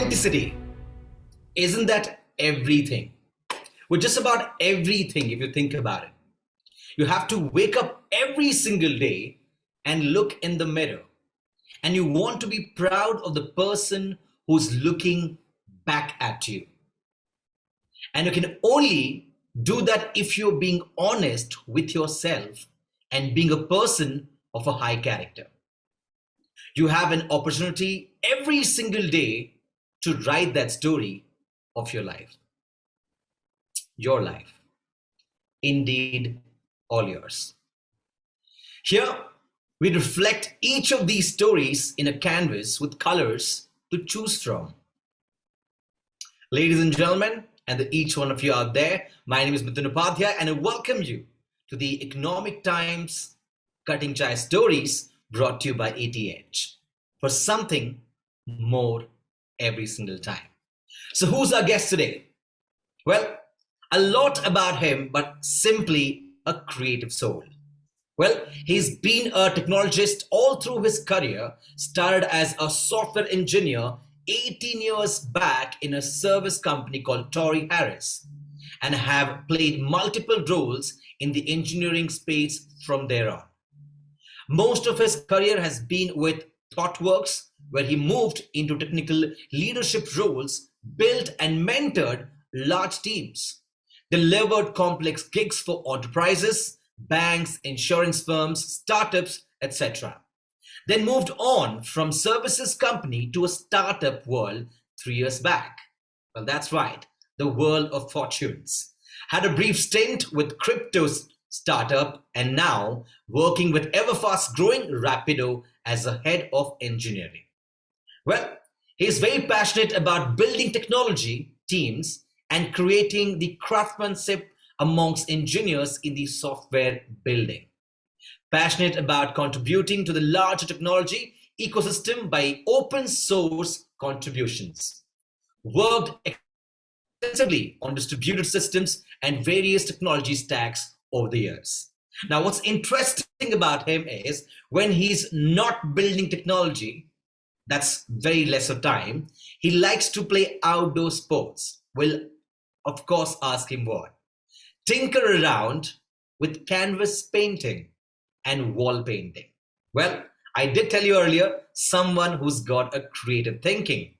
Authenticity, isn't that everything? Well, just about everything if you think about it. You have to wake up every single day and look in the mirror. And you want to be proud of the person who's looking back at you. And you can only do that if you're being honest with yourself and being a person of a high character. You have an opportunity every single day to write that story of your life. Your life. Indeed, all yours. Here, we reflect each of these stories in a canvas with colors to choose from. Ladies and gentlemen, and each one of you out there, my name is Mithun Upadhyay, and I welcome you to the Economic Times Cutting Chai Stories brought to you by ATH for something more every single time. So who's our guest today? Well, a lot about him, but simply a creative soul. Well, he's been a technologist all through his career, started as a software engineer 18 years back in a service company called Tory Harris, and have played multiple roles in the engineering space from there on. Most of his career has been with ThoughtWorks, where he moved into technical leadership roles, built and mentored large teams, delivered complex gigs for enterprises, banks, insurance firms, startups, etc. Then moved on from services company to a startup world 3 years back. Well, that's right, the world of fortunes. Had a brief stint with crypto startup and now working with ever fast growing Rapido as a head of engineering. Well, he's very passionate about building technology teams and creating the craftsmanship amongst engineers in the software building. Passionate about contributing to the larger technology ecosystem by open source contributions. Worked extensively on distributed systems and various technology stacks over the years. Now, what's interesting about him is when he's not building technology, that's very less of time, he likes to play outdoor sports. We'll, of course, ask him what. Tinker around with canvas painting and wall painting. Well, I did tell you earlier, someone who's got a creative thinking.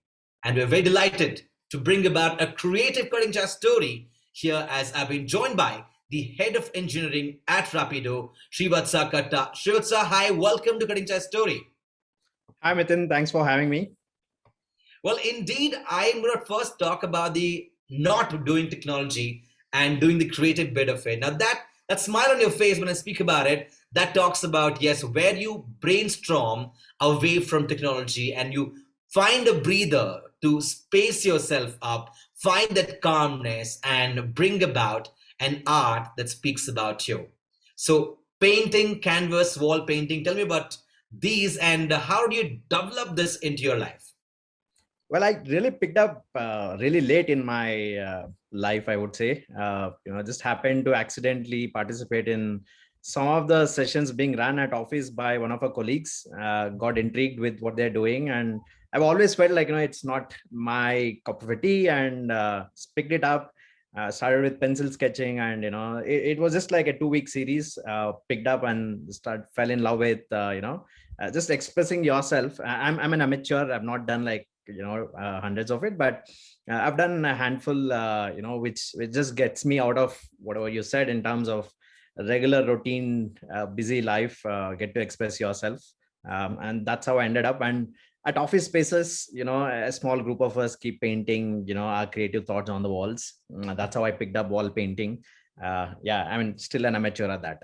And we're very delighted to bring about a creative cutting chai story here, as I've been joined by the head of engineering at Rapido, Srivatsa Katta. Srivatsa, hi, welcome to Cutting Chai Story. Hi, Mithun. Thanks for having me. Well, indeed, I'm going to first talk about the not doing technology and doing the creative bit of it. Now, that smile on your face when I speak about it, that talks about, yes, where you brainstorm away from technology and you find a breather to space yourself up, find that calmness and bring about an art that speaks about you. So painting, canvas, wall painting, tell me about these and how do you develop this into your life? Well, I really picked up really late in my life, I would say. Just happened to accidentally participate in some of the sessions being run at office by one of our colleagues. Got intrigued with what they're doing, and I've always felt like it's not my cup of tea, and picked it up. Started with pencil sketching, and it was just like a 2-week series. Picked up and fell in love with just expressing yourself. I'm an amateur. I've not done like hundreds of it, but I've done a handful which just gets me out of whatever you said in terms of regular routine busy life. Get to express yourself, and that's how I ended up. And at office spaces, a small group of us keep painting our creative thoughts on the walls. That's how I picked up wall painting. Still an amateur at that.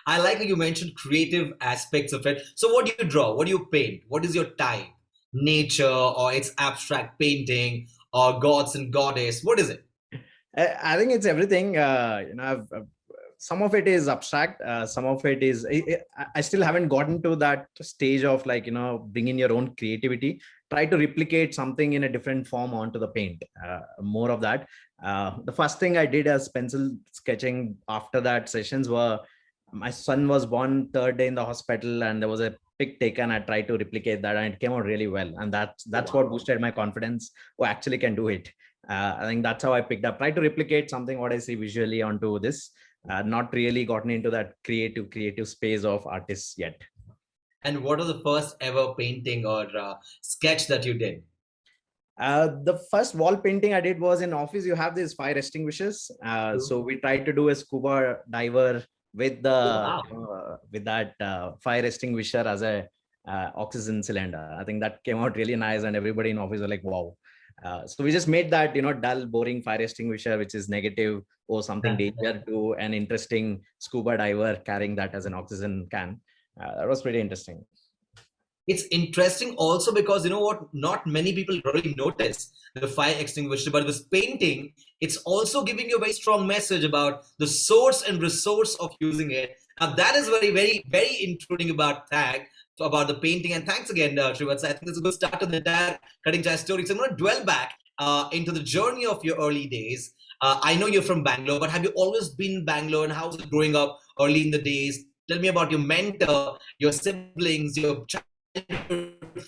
I like how you mentioned creative aspects of it. So what do you draw? What do you paint? What is your type? Nature, or it's abstract painting, or gods and goddess? What is it? I think it's everything. Some of it is abstract. Some of it is. I still haven't gotten to that stage of bring in your own creativity. Try to replicate something in a different form onto the paint. More of that. The first thing I did as pencil sketching after that sessions were, my son was born third day in the hospital, and there was a pick taken, I tried to replicate that, and it came out really well. And that's Wow. what boosted my confidence. Oh, actually can do it. I think that's how I picked up. Try to replicate something what I see visually onto this. Not really gotten into that creative space of artists yet. And what was the first ever painting or sketch that you did? The first wall painting I did was in office. You have these fire extinguishers. So we tried to do a scuba diver with Oh, the wow. with that fire extinguisher as a oxygen cylinder. I think that came out really nice, and everybody in office were like, "Wow!" So we just made that dull, boring fire extinguisher, which is negative or something danger, to an interesting scuba diver carrying that as an oxygen can. That was pretty interesting. It's interesting also because you know what, not many people really notice the fire extinguisher, but this painting, it's also giving you a very strong message about the source and resource of using it. Now that is very, very, very intriguing about tag, about the painting. And thanks again, Srivatsa. I think it's a good start to the entire cutting chai story. So I'm going to dwell back into the journey of your early days. I know you're from Bangalore, but have you always been in Bangalore, and how was it growing up early in the days? Tell me about your mentor, your siblings, your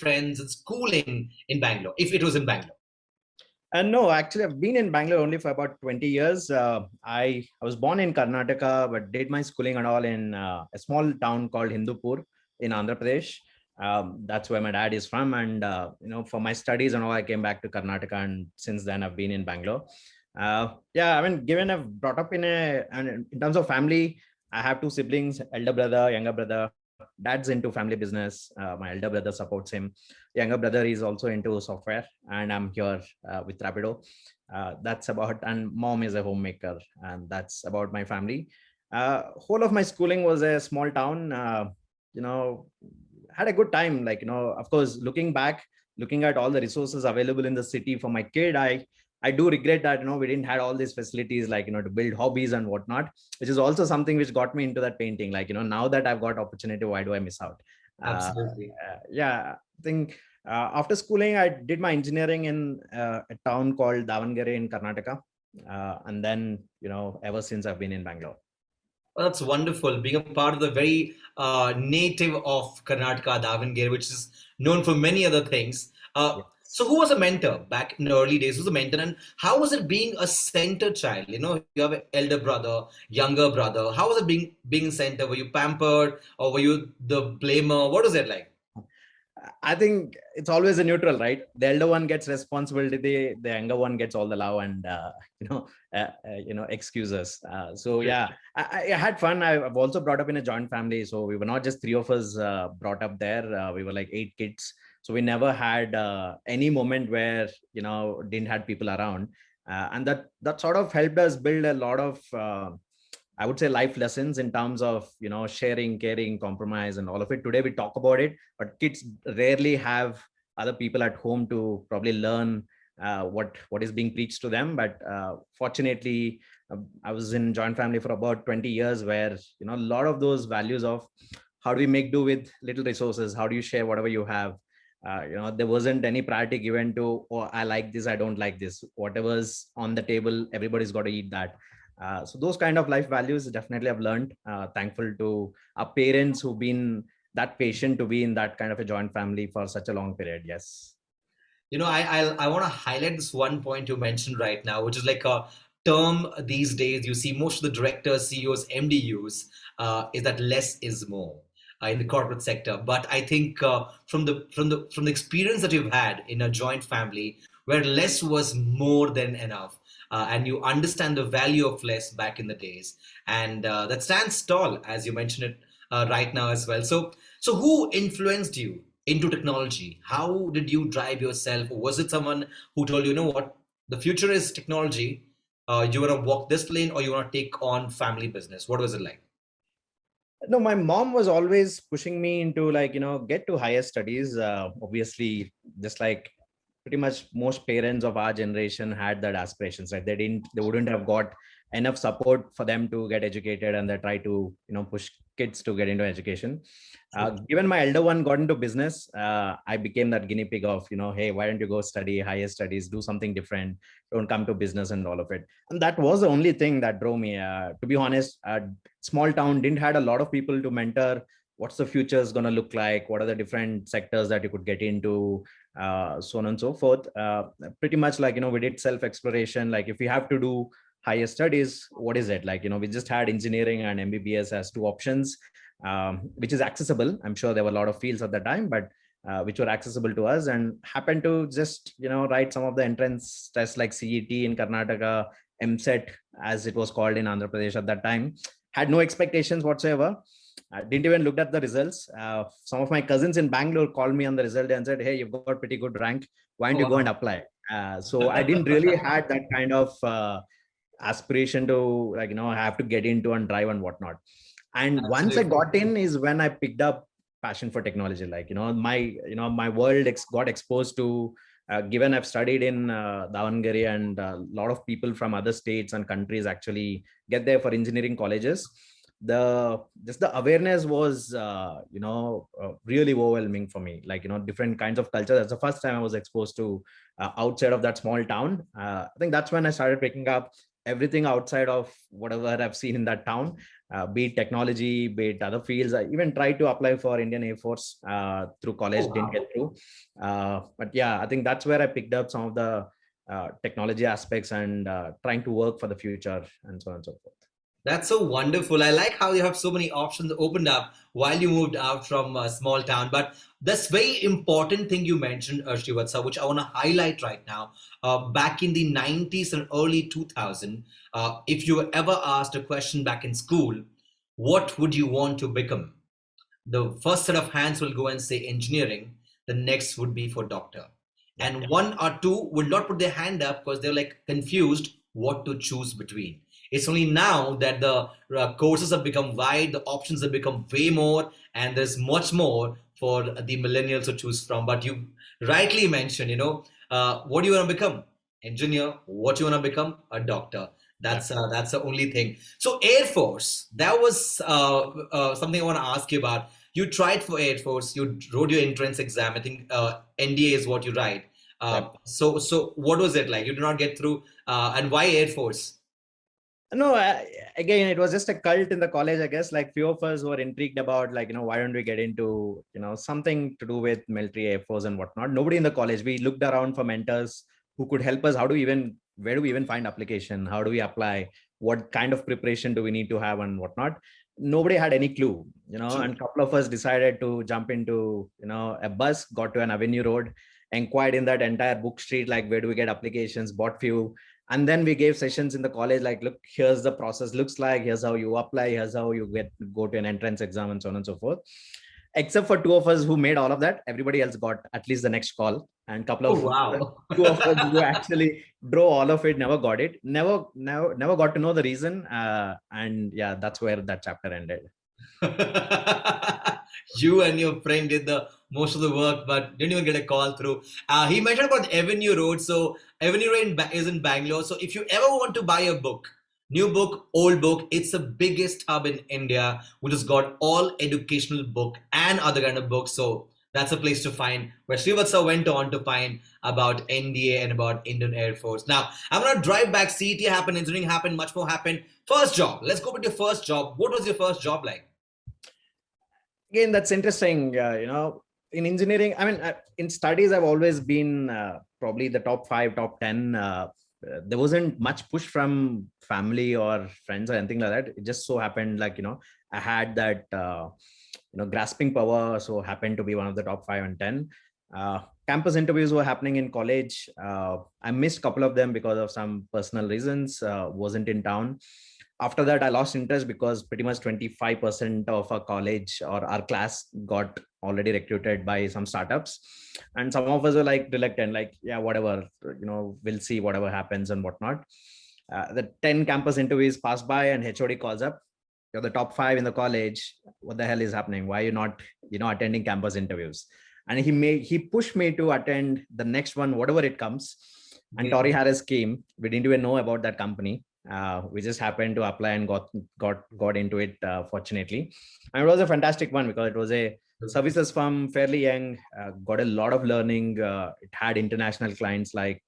friends and schooling in Bangalore, if it was in Bangalore. No, actually, I've been in Bangalore only for about 20 years. I was born in Karnataka, but did my schooling and all in a small town called Hindupur in Andhra Pradesh. That's where my dad is from. And, for my studies and all, I came back to Karnataka. And since then, I've been in Bangalore. Yeah, I mean, given I've brought up and in terms of family, I have two siblings, elder brother, younger brother. Dad's into family business. My elder brother supports him. Younger brother is also into software, and I'm here with Rapido. That's about, and mom is a homemaker, and that's about my family. Whole of my schooling was a small town. You know, had a good time. Like, of course, looking back, looking at all the resources available in the city for my kid, I do regret that we didn't had all these facilities, like to build hobbies and whatnot, which is also something which got me into that painting. Like now that I've got opportunity, why do I miss out? Absolutely. Yeah, I think after schooling, I did my engineering in a town called Davangere in Karnataka, and then ever since I've been in Bangalore. Well, that's wonderful. Being a part of the very native of Karnataka, Davangere, which is known for many other things. So, who was a mentor back in the early days? Who was a mentor, and how was it being a center child? You have an elder brother, younger brother. How was it being center? Were you pampered, or were you the blamer? What was it like? I think it's always a neutral, right? The elder one gets responsibility, the younger one gets all the love and excuses. So yeah, I had fun. I've also brought up in a joint family, so we were not just three of us brought up there. We were like 8 kids, so we never had any moment where didn't had people around, and that sort of helped us build a lot of I would say life lessons in terms of sharing, caring, compromise, and all of it. Today we talk about it, but kids rarely have other people at home to probably learn what is being preached to them. But fortunately, I was in joint family for about 20 years, where a lot of those values of how do we make do with little resources, how do you share whatever you have. There wasn't any priority given to, oh, I like this, I don't like this. Whatever's on the table, everybody's got to eat that. So those kind of life values definitely I've learned. Thankful to our parents who've been that patient to be in that kind of a joint family for such a long period. Yes. I want to highlight this one point you mentioned right now, which is like a term these days you see most of the directors, CEOs, MDUs, is that less is more in the corporate sector. But I think from the experience that you've had in a joint family, where less was more than enough, and you understand the value of less back in the days, and that stands tall, as you mentioned it right now as well. So who influenced you into technology? How did you drive yourself? Was it someone who told you, you know what, the future is technology? You want to walk this lane, or you want to take on family business? What was it like? No, my mom was always pushing me into, like, get to higher studies. Obviously, just like pretty much most parents of our generation had that aspirations, right? They wouldn't have got enough support for them to get educated, and they try to push kids to get into education. Given my elder one got into business, I became that guinea pig of, hey, why don't you go study higher studies, do something different, don't come to business and all of it. And that was the only thing that drove me. To be honest, small town didn't had a lot of people to mentor, what's the future is going to look like, what are the different sectors that you could get into, so on and so forth. Pretty much like, we did self exploration. Like if we have to do higher studies, what is it like? We just had engineering and MBBS as two options, which is accessible. I'm sure there were a lot of fields at the time, but which were accessible to us, and happened to just write some of the entrance tests like CET in Karnataka, MSET as it was called in Andhra Pradesh at that time. Had no expectations whatsoever. I didn't even look at the results. Some of my cousins in Bangalore called me on the result and said, "Hey, you've got pretty good rank. Why don't you go and apply?" So I didn't really had that kind of aspiration to have to get into and drive and whatnot. And once I got in is when I picked up passion for technology. Like my world got exposed to. Given I've studied in Davangere, and a lot of people from other states and countries actually get there for engineering colleges, the awareness was really overwhelming for me. Like different kinds of culture. That's the first time I was exposed to outside of that small town. I think that's when I started picking up everything outside of whatever I've seen in that town, be it technology, be it other fields. I even tried to apply for Indian Air Force through college. Didn't get through, but yeah, I think that's where I picked up some of the technology aspects, and trying to work for the future and so on and so forth. That's so wonderful. I like how you have so many options opened up while you moved out from a small town. But this very important thing you mentioned, Srivatsa, which I want to highlight right now, back in the 90s and early 2000, if you were ever asked a question back in school, what would you want to become? The first set of hands will go and say engineering. The next would be for doctor. And one or two will not put their hand up because they're like confused what to choose between. It's only now that the courses have become wide, the options have become way more, and there's much more for the millennials to choose from. But you rightly mentioned, what do you want to become? Engineer. What do you want to become? A doctor. That's the only thing. So Air Force, that was something I want to ask you about. You tried for Air Force. You wrote your entrance exam. I think NDA is what you write. So what was it like? You did not get through, and why Air Force? No, again, it was just a cult in the college, I guess. Like few of us were intrigued about, like, why don't we get into, something to do with military, Air Force and whatnot. Nobody in the college. We looked around for mentors who could help us. Where do we even find application? How do we apply? What kind of preparation do we need to have and whatnot? Nobody had any clue, and a couple of us decided to jump into, a bus, got to an Avenue Road, inquired in that entire book street, like, where do we get applications, bought few. And then we gave sessions in the college, like, look, here's the process looks like, here's how you apply, here's how you go to an entrance exam, and so on and so forth. Except for two of us who made all of that, everybody else got at least the next call. And two of us who actually drove all of it never got it, never got to know the reason. And yeah, that's where that chapter ended. You and your friend did the most of the work, but didn't even get a call through. He mentioned about Avenue Road. So Avenue Road is in Bangalore. So if you ever want to buy a book, new book, old book, it's the biggest hub in India, which has got all educational book and other kind of books. So that's a place to find, where Srivatsa went on to find about NDA and about Indian Air Force. Now, I'm going to drive back. CET happened, engineering happened, much more happened. First job. Let's go with your first job. What was your first job like? Again, that's interesting. In engineering, I mean, in studies, I've always been probably the top 5, top 10. There wasn't much push from family or friends or anything like that. It just so happened, like, I had that, grasping power. So happened to be one of the top 5 and 10. Campus interviews were happening in college. I missed a couple of them because of some personal reasons. Wasn't in town. After that, I lost interest because pretty much 25% of our college or our class got already recruited by some startups. And some of us were like reluctant, like, yeah, whatever, we'll see whatever happens and whatnot. The 10 campus interviews pass by and HOD calls up. You're the top 5 in the college. What the hell is happening? Why are you not, attending campus interviews? And he pushed me to attend the next one, whatever it comes. And Torrey Harris came. We didn't even know about that company. We just happened to apply and got into it, fortunately. And it was a fantastic one because it was a services firm, fairly young, got a lot of learning. It had international clients like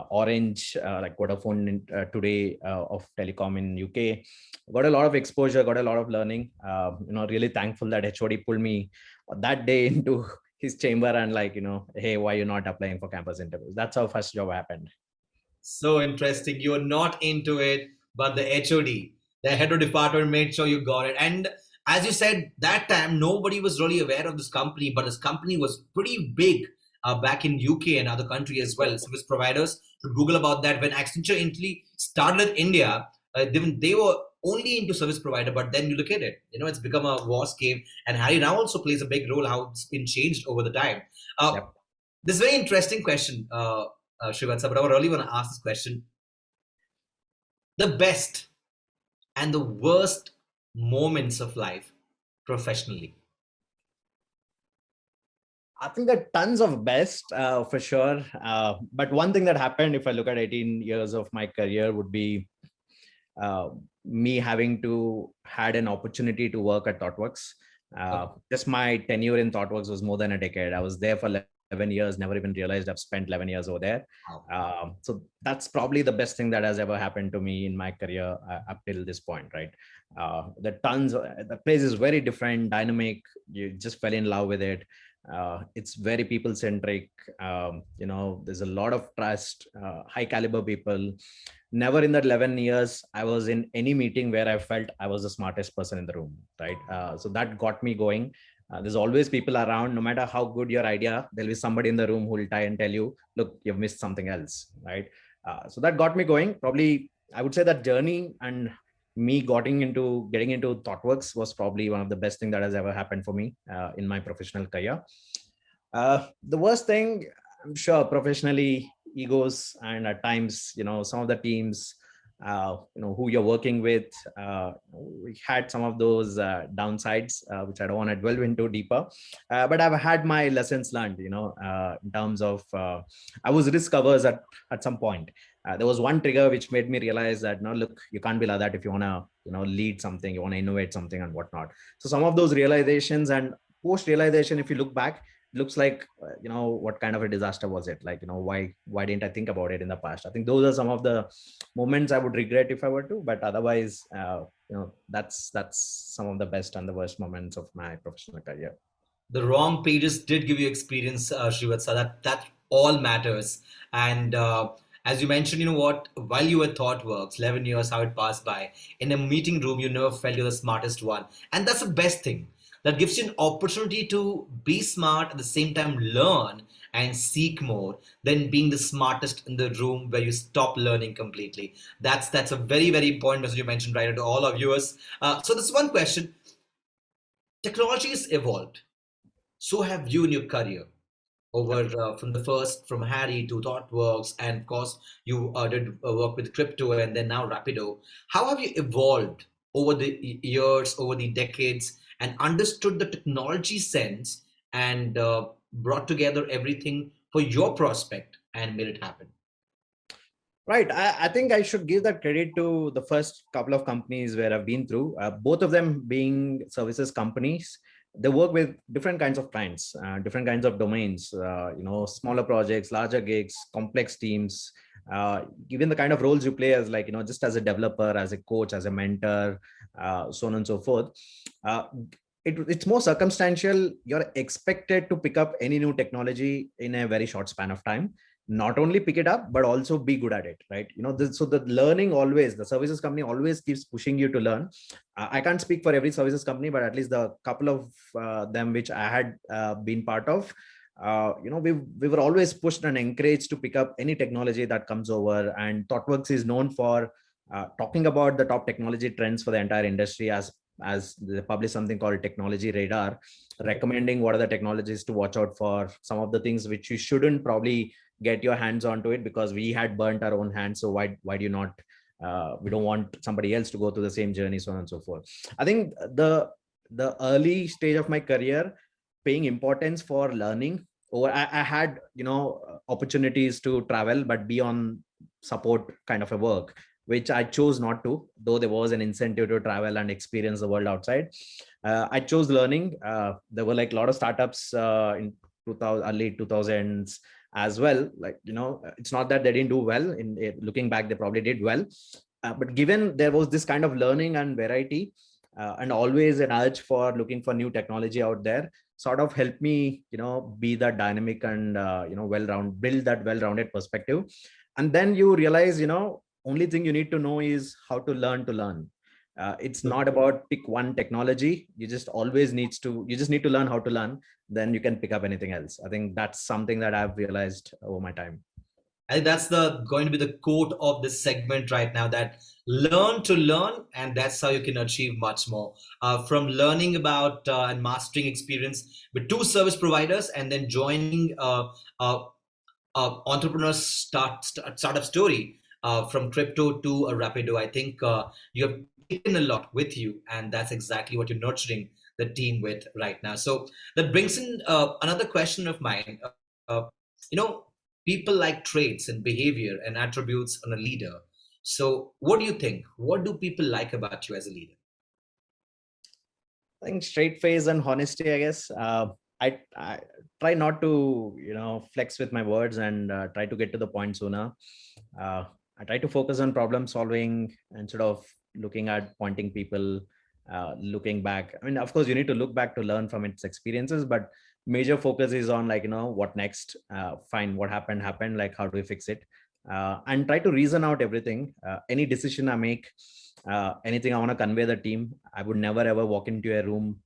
Orange, like Vodafone today of telecom in UK. Got a lot of exposure, got a lot of learning. Really thankful that HOD pulled me that day into his chamber and like, hey, why you're not applying for campus interviews? That's how first job happened. So interesting. You're not into it, but the HOD, the head of department, made sure you got it. And as you said, that time nobody was really aware of this company, but this company was pretty big back in UK and other country as well. Service providers should Google about that. When Accenture Italy started in India, they were only into service provider, but then you look at it, it's become a wars game. And Harry now also plays a big role how it's been changed over the time. Yep. This very interesting question, Srivatsa, but I really want to ask this question. The best and the worst moments of life professionally. I think there are tons of best for sure. But one thing that happened, if I look at 18 years of my career, would be uh, me having to had an opportunity to work at ThoughtWorks. Just my tenure in ThoughtWorks was more than a decade. I was there for 11 years, never even realized I've spent 11 years over there. So that's probably the best thing that has ever happened to me in my career up till this point, right? The place is very different, dynamic. You just fell in love with it. It's very people centric. There's a lot of trust, high caliber people. Never in that 11 years I was in any meeting where I felt I was the smartest person in the room, right? So that got me going. There's always people around. No matter how good your idea, there'll be somebody in the room who will try and tell you, look, you've missed something else, right? So that got me going. Probably I would say that journey and me getting into ThoughtWorks was probably one of the best thing that has ever happened for me in my professional career. The worst thing, I'm sure, professionally, egos, and at times, some of the teams, who you're working with, we had some of those downsides, which I don't want to delve into deeper. But I've had my lessons learned, in terms of, I was risk averse at some point. There was one trigger which made me realize that, no, look, you can't be like that if you want to, lead something, you want to innovate something and whatnot. So some of those realizations, and post realization, if you look back, looks like what kind of a disaster was it, like, why didn't I think about it in the past? I think those are some of the moments I would regret if I were to, but otherwise that's some of the best and the worst moments of my professional career. The wrong pages did give you experience, Srivatsa. That all matters. And as you mentioned, while you were ThoughtWorks, 11 years, how it passed by. In a meeting room, you never felt you're the smartest one. And that's the best thing. That gives you an opportunity to be smart, at the same time learn and seek more than being the smartest in the room where you stop learning completely. That's a very, very important message you mentioned, right, to all our viewers. So this one question. Technology has evolved. So have you in your career over from Harry to ThoughtWorks, and of course you did work with crypto and then now Rapido. How have you evolved over the years, over the decades, and understood the technology sense and brought together everything for your prospect and made it happen? Right. I think I should give that credit to the first couple of companies where I've been through, both of them being services companies. They work with different kinds of clients, different kinds of domains, smaller projects, larger gigs, complex teams, given the kind of roles you play as, like, just as a developer, as a coach, as a mentor, so on and so forth. It's more circumstantial. You're expected to pick up any new technology in a very short span of time. Not only pick it up, but also be good at it, right? So the learning, always, the services company always keeps pushing you to learn. I can't speak for every services company, but at least the couple of them which I had been part of, we were always pushed and encouraged to pick up any technology that comes over. And ThoughtWorks is known for talking about the top technology trends for the entire industry, as they publish something called Technology Radar, recommending what are the technologies to watch out for, some of the things which you shouldn't probably get your hands onto it, because we had burnt our own hands. So why do you not? We don't want somebody else to go through the same journey, so on and so forth. I think the early stage of my career, paying importance for learning, or I had opportunities to travel, but be on support kind of a work, which I chose not to, though there was an incentive to travel and experience the world outside. I chose learning. There were like a lot of startups in early 2000s as well. Like, it's not that they didn't do well. Looking back, they probably did well. But given there was this kind of learning and variety, and always an urge for looking for new technology out there, sort of helped me, be that dynamic and, build that well-rounded perspective. And then you realize, only thing you need to know is how to learn. It's not about pick one technology. You just need to learn how to learn. Then you can pick up anything else. I think that's something that I've realized over my time. I think that's going to be the quote of this segment right now, that learn to learn, and that's how you can achieve much more. From learning about and mastering experience with two service providers, and then joining entrepreneur startup story, from crypto to a Rapido. I think you have taken a lot with you, and that's exactly what you're nurturing the team with right now. So that brings in another question of mine. You know, people like traits and behavior and attributes on a leader. So, what do you think? What do people like about you as a leader? I think straight face and honesty, I guess. I try not to, flex with my words, and try to get to the point sooner. I try to focus on problem solving instead of looking at pointing people, looking back. I mean, of course, you need to look back to learn from its experiences, but major focus is on, like, what next? Fine, what happened. Like, how do we fix it? And try to reason out everything. Any decision I make, anything I want to convey the team, I would never ever walk into a room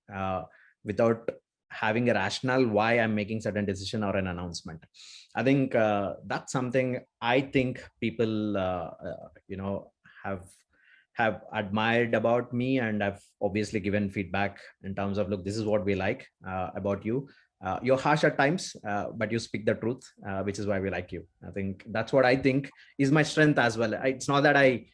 without having a rationale why I'm making certain decision or an announcement. I think that's something I think people have admired about me, and I've obviously given feedback in terms of, look, this is what we like about you. You're harsh at times, but you speak the truth, which is why we like you. I think that's what I think is my strength as well. It's not that I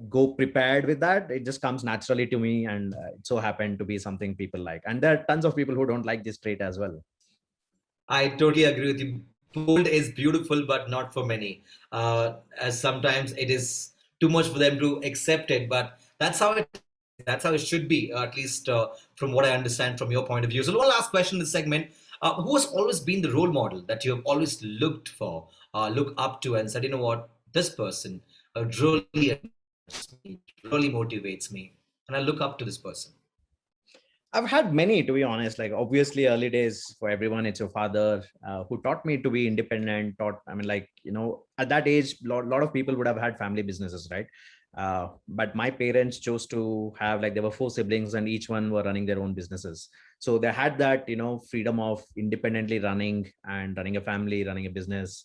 go prepared with that. It just comes naturally to me, and it so happened to be something people like. And there are tons of people who don't like this trait as well. I totally agree with you. Bold is beautiful, but not for many. As sometimes it is too much for them to accept it, but that's how it should be, at least from what I understand from your point of view. So, one last question in this segment: who has always been the role model that you have always looked for, look up to, and said, you know what, this person really, really motivates me, and I look up to this person. I've had many, to be honest. Like, obviously, early days for everyone, it's your father who taught me to be independent. I mean, like, at that age, lot of people would have had family businesses, right? But my parents chose to have, like, there were four siblings, and each one were running their own businesses. So they had that, freedom of independently running a family, running a business,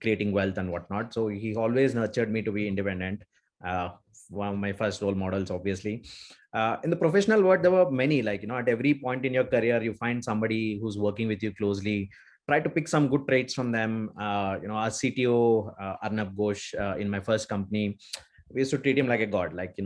creating wealth and whatnot. So he always nurtured me to be independent. One of my first role models, obviously. In the professional world, there were many, like, at every point in your career, you find somebody who's working with you closely. Try to pick some good traits from them. Our CTO, Arnab Ghosh, in my first company, we used to treat him like a god. Like,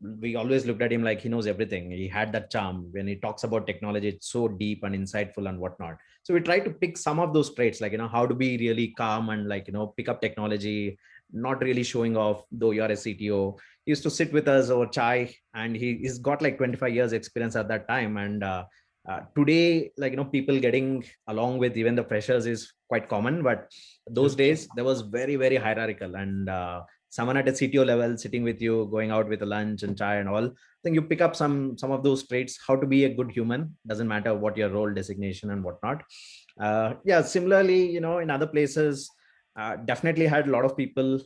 we always looked at him like he knows everything. He had that charm. When he talks about technology, it's so deep and insightful and whatnot. So we try to pick some of those traits, like, how to be really calm and, like, pick up technology, not really showing off, though you're a CTO. He used to sit with us over chai, and he's got like 25 years experience at that time. And today, like, people getting along with even the freshers is quite common, but those days there was very, very hierarchical. And someone at a CTO level sitting with you, going out with a lunch and chai and all, I think you pick up some of those traits. How to be a good human, doesn't matter what your role designation and whatnot. Yeah, similarly, in other places, definitely had a lot of people.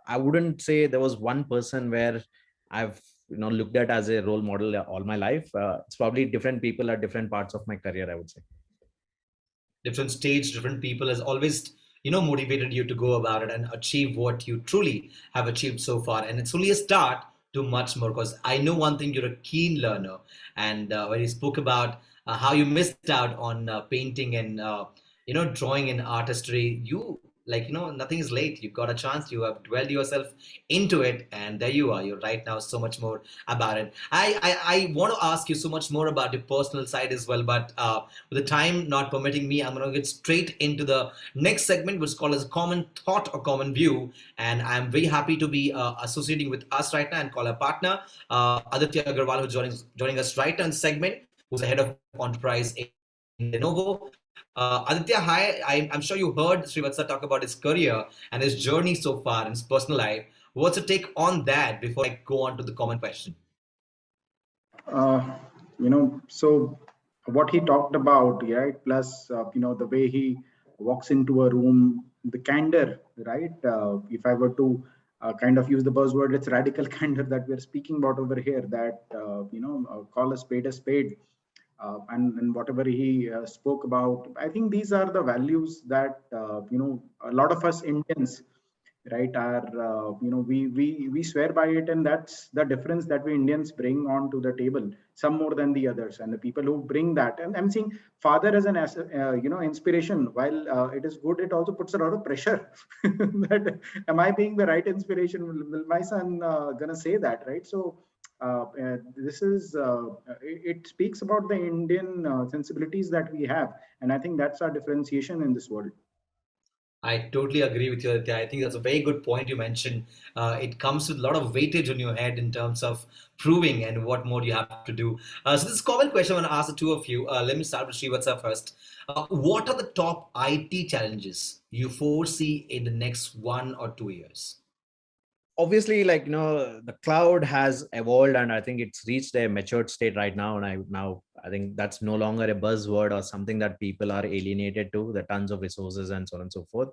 I wouldn't say there was one person where I've looked at as a role model all my life. It's probably different people at different parts of my career, I would say. Different stage, different people has always, motivated you to go about it and achieve what you truly have achieved so far. And it's only a start to much more, because I know one thing, you're a keen learner. And when you spoke about how you missed out on painting and, drawing and artistry, you, like, nothing is late. You got a chance, you have dwelled yourself into it, and there you are. You're right now so much more about it. I want to ask you so much more about your personal side as well, but with the time not permitting me, I'm going to get straight into the next segment, which is called as common thought or common view. And I'm very happy to be associating with us right now and call our partner, Aditya Agarwal, who's joining us right now in the segment, who's the head of enterprise in Lenovo. Aditya, hi. I'm sure you heard Srivatsa talk about his career and his journey so far in his personal life. What's your take on that before I go on to the common question? uh, so what he talked about, right? Plus, the way he walks into a room, the candor, right? If I were to kind of use the buzzword, it's radical candor that we're speaking about over here. That call a spade a spade, and whatever he spoke about. I think these are the values that a lot of us Indians, right, are we swear by it, and that's the difference that we Indians bring onto the table, some more than the others. And the people who bring that, and I'm seeing father as an inspiration. While it is good, it also puts a lot of pressure that am I being the right inspiration? Will my son gonna say that, right? So this is it speaks about the Indian sensibilities that we have, and I think that's our differentiation in this world. I totally agree with you, Aditya. I think that's a very good point you mentioned. It comes with a lot of weightage on your head in terms of proving and what more you have to do. So this is a common question I want to ask the two of you. Let me start with Srivatsa first. What are the top IT challenges you foresee in the next 1 or 2 years? Obviously, like, the cloud has evolved, and I think it's reached a matured state right now. And I think that's no longer a buzzword or something that people are alienated to. The tons of resources and so on and so forth.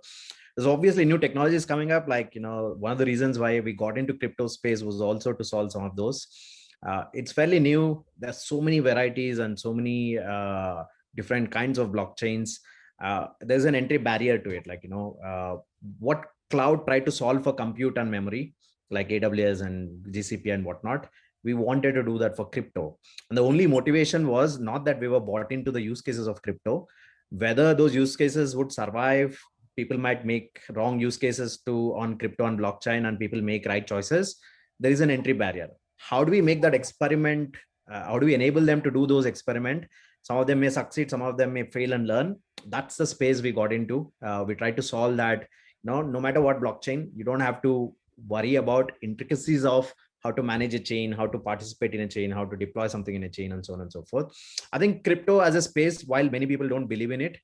There's obviously new technologies coming up. Like, one of the reasons why we got into crypto space was also to solve some of those. It's fairly new. There's so many varieties and so many different kinds of blockchains. There's an entry barrier to it. Like, what cloud tried to solve for compute and memory, like AWS and GCP and whatnot, we wanted to do that for crypto. And the only motivation was not that we were bought into the use cases of crypto. Whether those use cases would survive, people might make wrong use cases to on crypto and blockchain, and people make right choices. There is an entry barrier. How do we make that experiment? How do we enable them to do those experiment? Some of them may succeed, some of them may fail and learn. That's the space we got into. We tried to solve that. No matter what blockchain, you don't have to worry about intricacies of how to manage a chain, how to participate in a chain, how to deploy something in a chain, and so on and so forth. I think crypto as a space, while many people don't believe in it,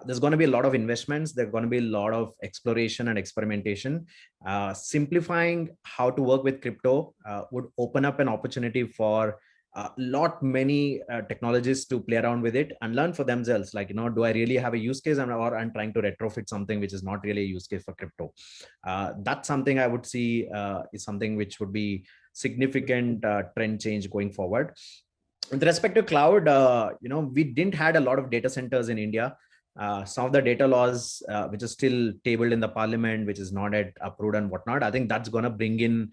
there's going to be a lot of investments. There's going to be a lot of exploration and experimentation. Simplifying how to work with crypto would open up an opportunity for a lot many technologists to play around with it and learn for themselves. Like, do I really have a use case, or I'm trying to retrofit something which is not really a use case for crypto? That's something I would see is something which would be significant trend change going forward. With respect to cloud, we didn't had a lot of data centers in India. Some of the data laws, which is still tabled in the parliament, which is not yet approved and whatnot. I think that's going to bring in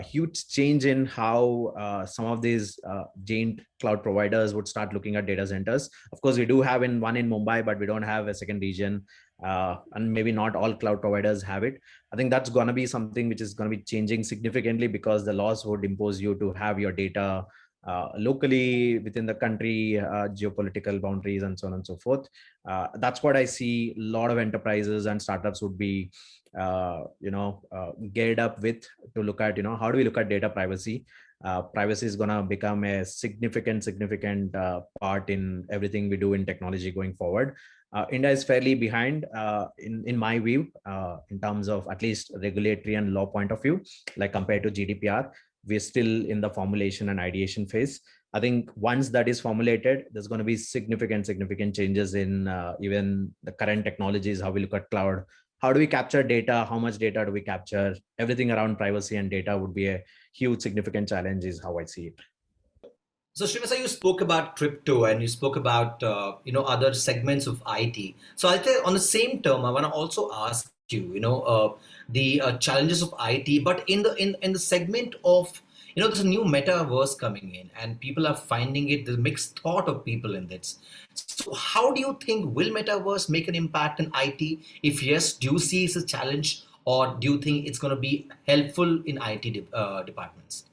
huge change in how some of these giant cloud providers would start looking at data centers. Of course, we do have one in Mumbai, but we don't have a second region, and maybe not all cloud providers have it. I think that's going to be something which is going to be changing significantly, because the laws would impose you to have your data locally within the country, geopolitical boundaries, and so on and so forth. That's what I see. A lot of enterprises and startups would be geared up with, to look at, how do we look at data privacy? Privacy is going to become a significant part in everything we do in technology going forward. India is fairly behind, in my view, in terms of at least regulatory and law point of view, like compared to GDPR. We're still in the formulation and ideation phase. I think once that is formulated, there's going to be significant changes in even the current technologies, how we look at cloud. How do we capture data? How much data do we capture? Everything around privacy and data would be a huge, significant challenge, is how I see it. So Srivasa, you spoke about crypto and you spoke about other segments of IT. So I think on the same term, I want to also ask you, the challenges of IT, but in the segment of, there's a new metaverse coming in, and people are finding it the mixed thought of people in this. So how do you think will metaverse make an impact in IT? If yes, do you see it's a challenge, or do you think it's going to be helpful in IT departments?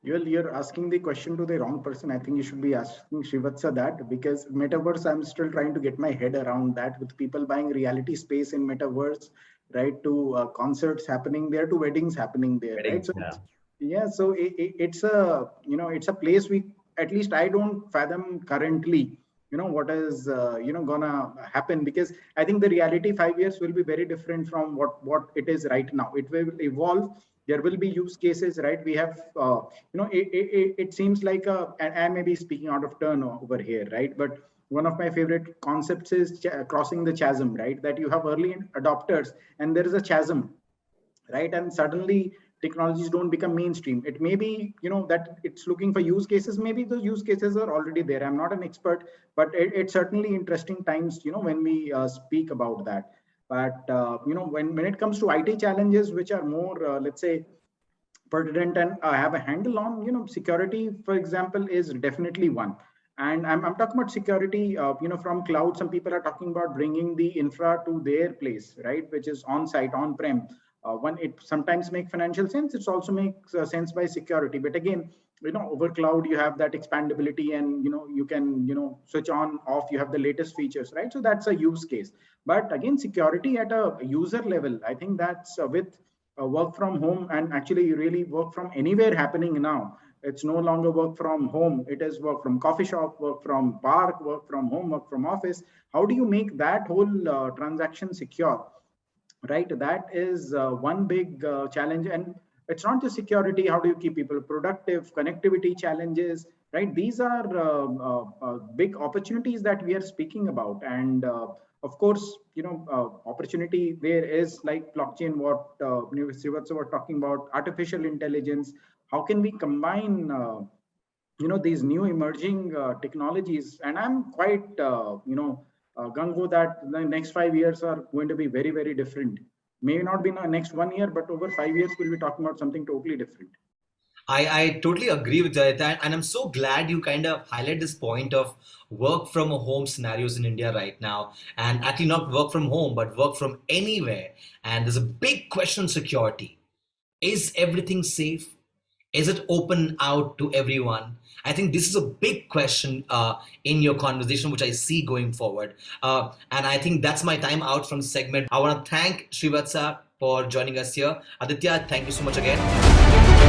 You're asking the question to the wrong person. I think you should be asking Srivatsa that, because metaverse, I'm still trying to get my head around that, with people buying reality space in metaverse, right? To concerts happening there, to weddings happening there, right? So Yeah. yeah, so it's a it's a place we, at least I don't fathom currently. what is gonna happen, because I think the reality 5 years will be very different from what it is right now. It will evolve. There will be use cases, right? We have it seems like and I may be speaking out of turn over here, right? But one of my favorite concepts is crossing the chasm, right? That you have early adopters and there is a chasm, right? And suddenly technologies don't become mainstream. It may be that it's looking for use cases. Maybe those use cases are already there. I'm not an expert, but it's certainly interesting times when we speak about that. But when it comes to IT challenges which are more let's say pertinent and have a handle on, security, for example, is definitely one. And I'm talking about security from cloud. Some people are talking about bringing the infra to their place, right, which is on site, on prem. One, it sometimes makes financial sense. It also makes sense by security. But again, over cloud you have that expandability, and you can switch on off. You have the latest features, right? So that's a use case. But again, security at a user level, I think that's with work from home, and actually really work from anywhere happening now. It's no longer work from home. It is work from coffee shop, work from park, work from home, work from office. How do you make that whole transaction secure? Right, that is one big challenge. And it's not just security. How do you keep people productive? Connectivity challenges, right? These are big opportunities that we are speaking about. And of course, opportunity there is like blockchain, what Srivatsa were talking about, artificial intelligence. How can we combine these new emerging technologies? And I'm quite gung-ho that the next 5 years are going to be very, very different. Maybe not be in the next 1 year, but over 5 years we'll be talking about something totally different. I totally agree with that. And I'm so glad you kind of highlight this point of work from home scenarios in India right now. And actually not work from home, but work from anywhere. And there's a big question on security. Is everything safe? Is it open out to everyone? I think this is a big question in your conversation, which I see going forward. And I think that's my time out from the segment. I want to thank Srivatsa for joining us here. Aditya, thank you so much again.